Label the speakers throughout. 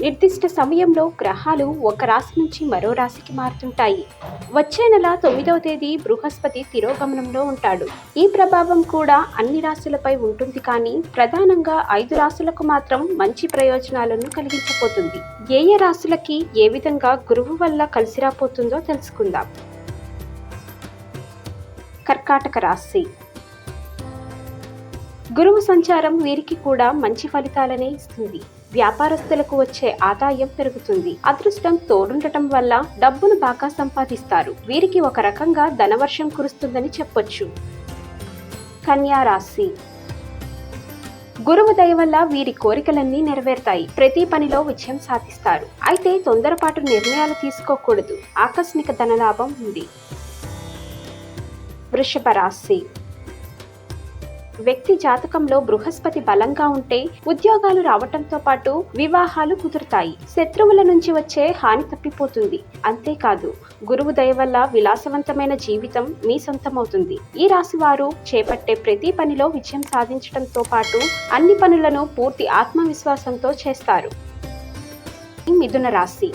Speaker 1: నిర్దిష్ట సమయంలో గ్రహాలు ఒక రాశి నుంచి మరో రాశికి మారుతుంటాయి. వచ్చే నెల 9వ తేదీ బృహస్పతి తిరోగమనంలో ఉంటాడు. ఈ ప్రభావం కూడా అన్ని రాశులపై ఉంటుంది, కానీ ప్రధానంగా 5 రాశులకు మాత్రం మంచి ప్రయోజనాలను కలిగించబోతుంది. ఏ ఏ రాశులకి ఏ విధంగా గురువు వల్ల కలిసి రాబోతుందో తెలుసుకుందాం. కర్కాటక రాశి. గురువు సంచారం వీరికి కూడా మంచి ఫలితాలనే ఇస్తుంది. వ్యాపారస్తులకు వచ్చే ఆదాయం పెరుగుతుంది. అదృష్టం తోడుండటం వల్ల డబ్బును బాగా సంపాదిస్తారు. వీరికి ఒక రకంగా ధనవర్షం కురుస్తుందని చెప్పొచ్చు. కన్యా రాశి. గురువు దయ వల్ల వీరి కోరికలన్నీ నెరవేరుతాయి. ప్రతి పనిలో విజయం సాధిస్తారు. అయితే తొందరపాటు నిర్ణయాలు తీసుకోకూడదు. ఆకస్మిక ధనలాభం ఉంది. వృషభ రాశి. వ్యక్తి జాతకంలో బృహస్పతి బలంగా ఉంటే ఉద్యోగాలు రావటంతో పాటు వివాహాలు కుదురుతాయి. శత్రువుల నుంచి వచ్చే హాని తప్పిపోతుంది. అంతేకాదు, గురువు దయ వల్ల విలాసవంతమైన జీవితం మీ సొంతమవుతుంది. ఈ రాశి వారు చేపట్టే ప్రతి పనిలో విజయం సాధించడంతో పాటు అన్ని పనులను పూర్తి ఆత్మవిశ్వాసంతో చేస్తారు. మిథున రాశి.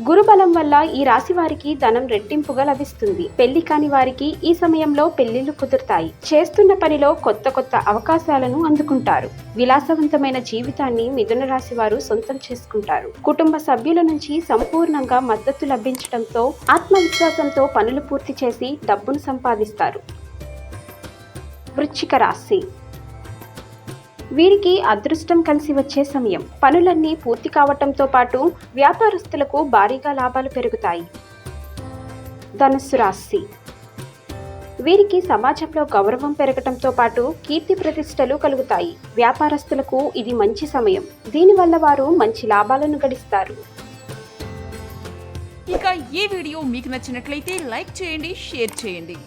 Speaker 1: గురుబలం వల్ల ఈ రాశి వారికి ధనం రెట్టింపుగా లభిస్తుంది. పెళ్లి కాని వారికి ఈ సమయంలో పెళ్లిళ్లు కుదురుతాయి. చేస్తున్న పనిలో కొత్త అవకాశాలను అందుకుంటారు. విలాసవంతమైన జీవితాన్ని మిథున రాశి వారు సొంతం చేసుకుంటారు. కుటుంబ సభ్యుల నుంచి సంపూర్ణంగా మద్దతు లభించడంతో ఆత్మవిశ్వాసంతో పనులు పూర్తి చేసి డబ్బును సంపాదిస్తారు. వృశ్చిక రాశి. వీరికి అదృష్టం కలిసి వచ్చే సమయం. పనులన్నీ పూర్తి కావటంతో పాటు వ్యాపారస్తులకు భారీగా లాభాలు పెరుగుతాయి. ధనుస్సు రాశి. వీరికి సమాజంలో గౌరవం పెరగటంతో పాటు కీర్తి ప్రతిష్టలు కలుగుతాయి. వ్యాపారస్తులకు ఇది మంచి సమయం. దీనివల్ల వారు మంచి లాభాలను గడిస్తారు.
Speaker 2: ఇక ఈ వీడియో మీకు నచ్చినట్లయితే లైక్ చేయండి, షేర్ చేయండి.